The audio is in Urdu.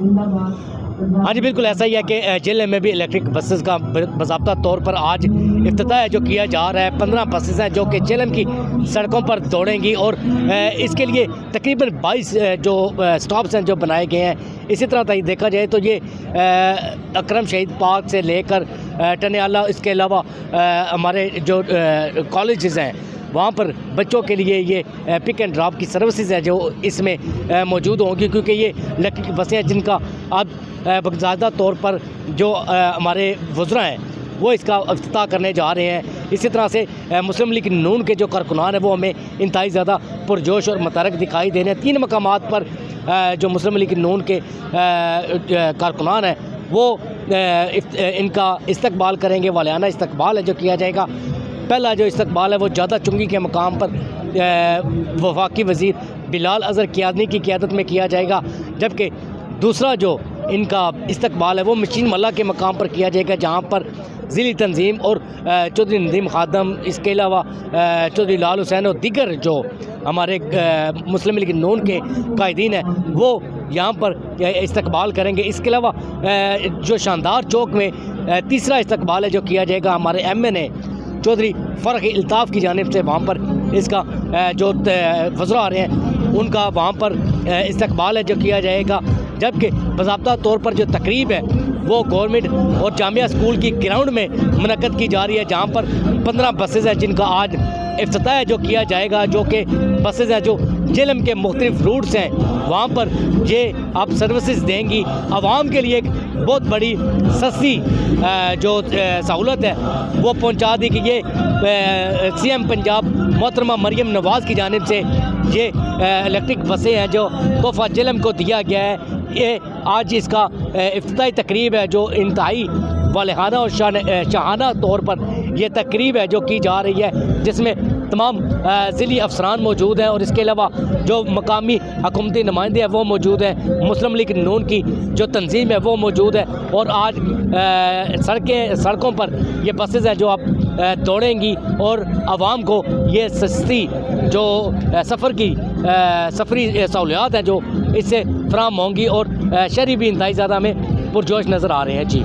ہاں جی بالکل ایسا ہی ہے کہ ضلع میں بھی الیکٹرک بسز کا باضابطہ طور پر آج افتتاح جو کیا جا رہا ہے 15 بسز ہیں جو کہ جہلم کی سڑکوں پر دوڑیں گی اور اس کے لیے تقریباً 22 جو سٹاپس ہیں جو بنائے گئے ہیں. اسی طرح دیکھا جائے تو یہ اکرم شہید پارک سے لے کر ٹنیالہ اس کے علاوہ ہمارے جو کالجز ہیں وہاں پر بچوں کے لیے یہ پک اینڈ ڈراپ کی سروسز ہیں جو اس میں موجود ہوں گی کیونکہ یہ الیکٹرک بسیں ہیں جن کا اب باضابطہ طور پر جو ہمارے وزراء ہیں وہ اس کا افتتاح کرنے جا رہے ہیں. اسی طرح سے مسلم لیگ نون کے جو کارکنان ہیں وہ ہمیں انتہائی زیادہ پرجوش اور متحرک دکھائی دے رہے ہیں. 3 مقامات پر جو مسلم لیگ نون کے کارکنان ہیں وہ ان کا استقبال کریں گے. والیانہ استقبال ہے جو کیا جائے گا. پہلا جو استقبال ہے وہ جادہ چنگی کے مقام پر وفاقی وزیر بلال اظہر قیادنی کی قیادت میں کیا جائے گا، جبکہ دوسرا جو ان کا استقبال ہے وہ مشین ملا کے مقام پر کیا جائے گا جہاں پر ضلعی تنظیم اور چودھری ندیم خادم اس کے علاوہ چودھری لال حسین اور دیگر جو ہمارے مسلم لیگ نون کے قائدین ہیں وہ یہاں پر استقبال کریں گے. اس کے علاوہ جو شاندار چوک میں تیسرا استقبال ہے جو کیا جائے گا ہمارے MNA چودھری فرق الطاف کی جانب سے وہاں پر اس کا جو وزراء آ رہے ہیں ان کا وہاں پر استقبال ہے جو کیا جائے گا. جبکہ باضابطہ طور پر جو تقریب ہے وہ گورنمنٹ اور جامعہ اسکول کی گراؤنڈ میں منعقد کی جا رہی ہے جہاں پر 15 بسز ہیں جن کا آج افتتاح جو کیا جائے گا، جو کہ بسز ہیں جو جہلم کے مختلف روٹس ہیں وہاں پر یہ آپ سروسز دیں گی. عوام کے لیے ایک بہت بڑی سستی جو سہولت ہے وہ پہنچا دی کہ یہ CM پنجاب محترمہ مریم نواز کی جانب سے یہ الیکٹرک بسیں ہیں جو تحفہ جہلم کو دیا گیا ہے. یہ آج اس کا افتتاحی تقریب ہے جو انتہائی والہانہ اور شاہانہ طور پر یہ تقریب ہے جو کی جا رہی ہے جس میں تمام ضلعی افسران موجود ہیں اور اس کے علاوہ جو مقامی حکومتی نمائندے ہیں وہ موجود ہیں. مسلم لیگ نون کی جو تنظیم ہے وہ موجود ہے اور آج سڑکوں پر یہ بسز ہیں جو آپ دوڑیں گی اور عوام کو یہ سستی جو سفری سہولیات ہیں جو اس سے فراہم ہوں گی اور شہری بھی انتہائی زیادہ میں پرجوش نظر آ رہے ہیں. جی